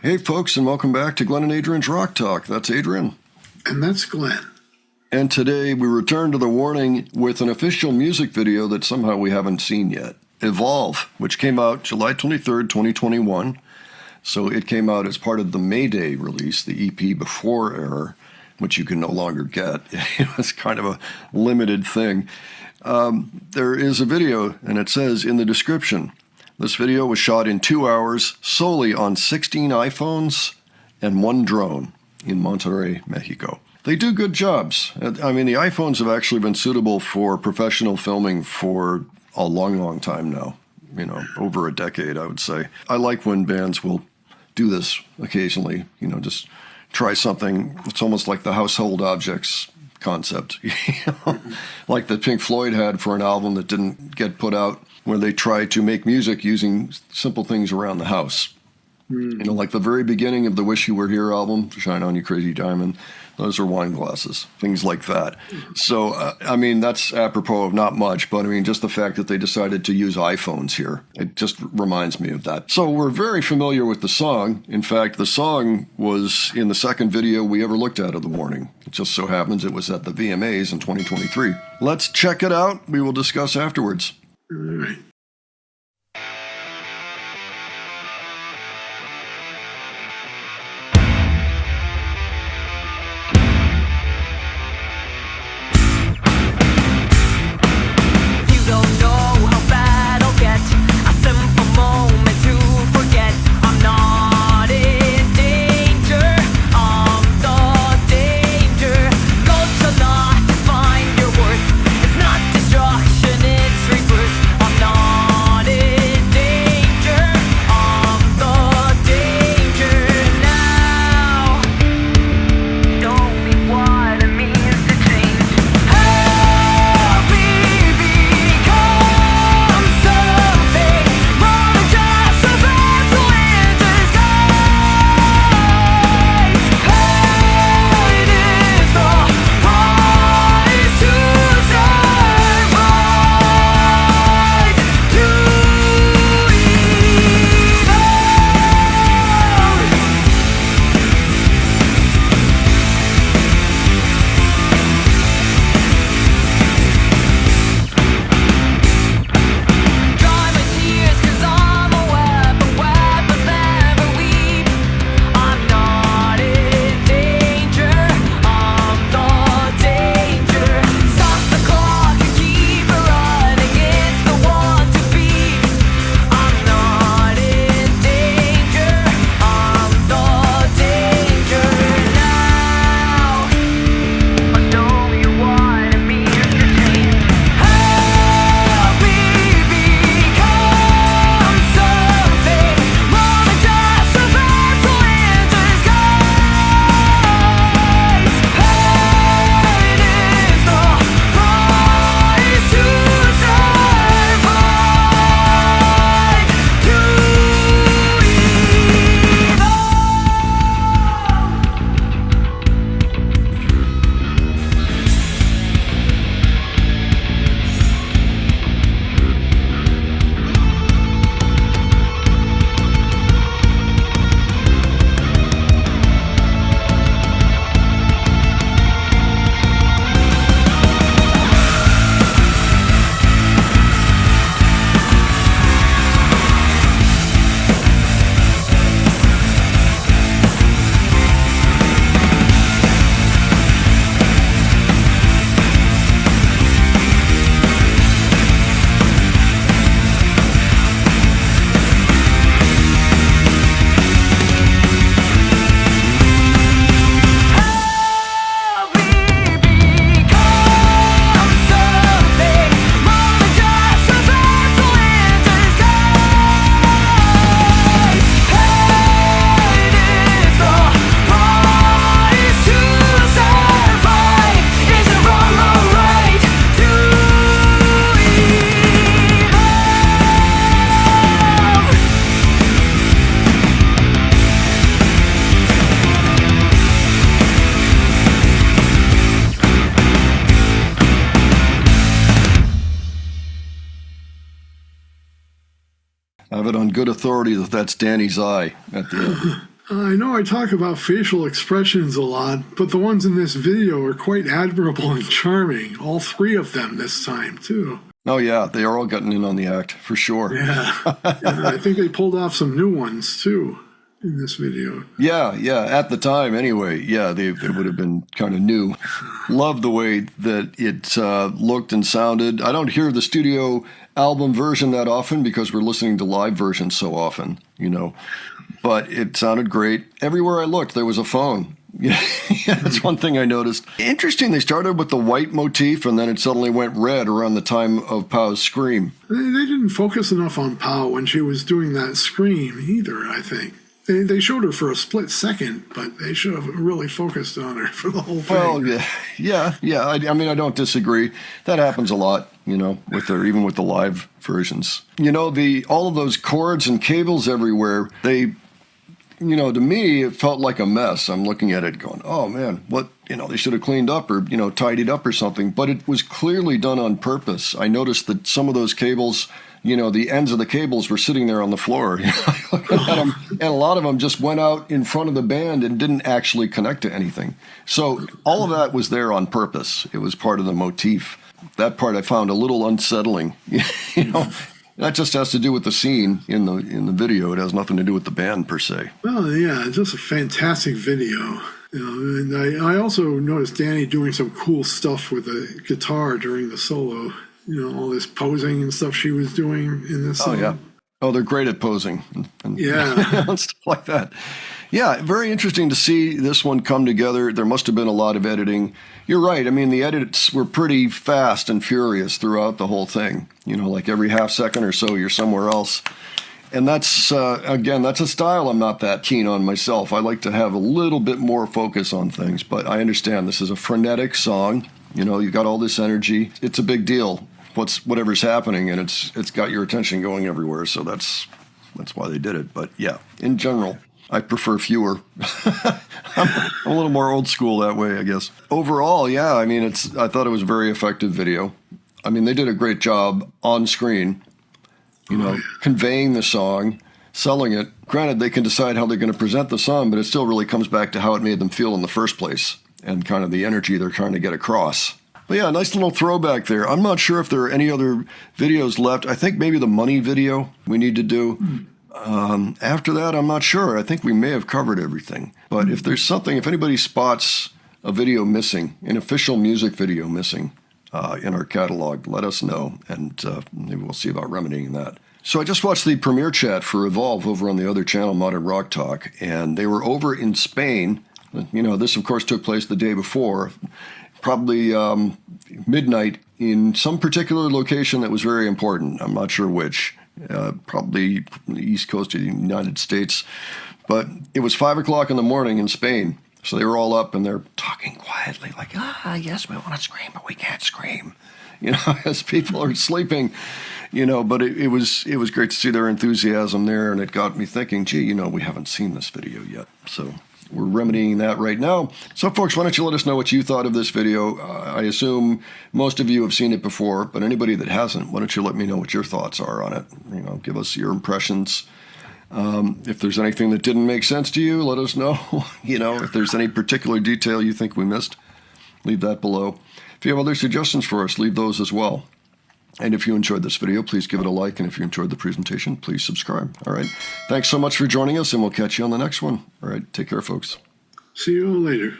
Hey, folks, and welcome back to Glenn and Adrian's Rock Talk. That's Adrian. And that's Glenn. And today we return to the warning with an official music video that somehow we haven't seen yet. Evolve, which came out July 23rd, 2021. So it came out as part of the May Day release, the EP Before Error, which you can no longer get. It's kind of a limited thing. There is a video, and it says in the description, this video was shot in 2 hours solely on 16 iPhones and 1 drone in Monterrey, Mexico. They do good jobs. I mean, the iPhones have actually been suitable for professional filming for a long, long time now. You know, over a decade, I would say. I like when bands will do this occasionally, you know, just try something. It's almost like the household objects concept, like the Pink Floyd had for an album that didn't get put out, where they tried to make music using simple things around the house. You know, like the very beginning of the Wish You Were Here album, Shine On You Crazy Diamond, those are wine glasses, things like that. So, I mean, that's apropos of not much, but I mean, just the fact that they decided to use iPhones here, it just reminds me of that. So we're very familiar with the song. In fact, the song was in the second video we ever looked at of the warning. It just so happens it was at the VMAs in 2023. Let's check it out. We will discuss afterwards. All right. I have it on good authority that that's Danny's eye at the end. I know I talk about facial expressions a lot, but the ones in this video are quite admirable and charming. All three of them this time, too. Oh, yeah, they are all getting in on the act, for sure. Yeah. And I think they pulled off some new ones, too, in this video. Yeah, at the time anyway. Yeah, they would have been kind of new. Love the way that it looked and sounded. I don't hear the studio album version that often because we're listening to live versions so often, But it sounded great. Everywhere I looked, there was a phone. Yeah, that's one thing I noticed. Interesting, they started with the white motif and then it suddenly went red around the time of Pow's scream. They didn't focus enough on Pow when she was doing that scream either, I think. They showed her for a split second, but they should have really focused on her for the whole thing. Well, yeah. I mean, I don't disagree. That happens a lot, even with the live versions. All of those cords and cables everywhere, to me, it felt like a mess. I'm looking at it going, oh, man, what, they should have cleaned up or, tidied up or something. But it was clearly done on purpose. I noticed that some of those cables, the ends of the cables were sitting there on the floor. And a lot of them just went out in front of the band and didn't actually connect to anything. So all of that was there on purpose. It was part of the motif. That part I found a little unsettling, That just has to do with the scene in the video. It has nothing to do with the band per se. Well, yeah, it's just a fantastic video. And I also noticed Danny doing some cool stuff with the guitar during the solo. All this posing and stuff she was doing in this song. Oh, yeah. Oh, they're great at posing and stuff like that. Yeah, very interesting to see this one come together. There must have been a lot of editing. You're right. I mean, the edits were pretty fast and furious throughout the whole thing. Like every half second or so, you're somewhere else. And that's, again, that's a style I'm not that keen on myself. I like to have a little bit more focus on things. But I understand this is a frenetic song. You've got all this energy. It's a big deal. Whatever's happening, and it's got your attention going everywhere. So that's why they did it. But yeah, in general, I prefer fewer. I'm a little more old school that way, I guess. Overall, yeah, I mean, I thought it was a very effective video. I mean, they did a great job on screen, conveying the song, selling it. Granted, they can decide how they're going to present the song, but it still really comes back to how it made them feel in the first place and kind of the energy they're trying to get across. But yeah, nice little throwback there. I'm not sure if there are any other videos left. I think maybe the money video we need to do. After that, I'm not sure. I think we may have covered everything. But if there's something, if anybody spots a video missing, an official music video missing in our catalog, let us know. And maybe we'll see about remedying that. So I just watched the premiere chat for Evolve over on the other channel, Modern Rock Talk. And they were over in Spain. This, of course, took place the day before. Probably midnight in some particular location that was very important. I'm not sure which. Probably the east coast of the United States. But it was 5 o'clock in the morning in Spain. So they were all up and they're talking quietly like, yes, we want to scream, but we can't scream. As people are sleeping, but it was great to see their enthusiasm there. And it got me thinking, gee, we haven't seen this video yet. So we're remedying that right now. So, folks, why don't you let us know what you thought of this video? I assume most of you have seen it before, but anybody that hasn't, why don't you let me know what your thoughts are on it? Give us your impressions. If there's anything that didn't make sense to you, let us know. If there's any particular detail you think we missed, leave that below. If you have other suggestions for us, leave those as well. And if you enjoyed this video, please give it a like. And if you enjoyed the presentation, please subscribe. All right. Thanks so much for joining us, and we'll catch you on the next one. All right. Take care, folks. See you all later.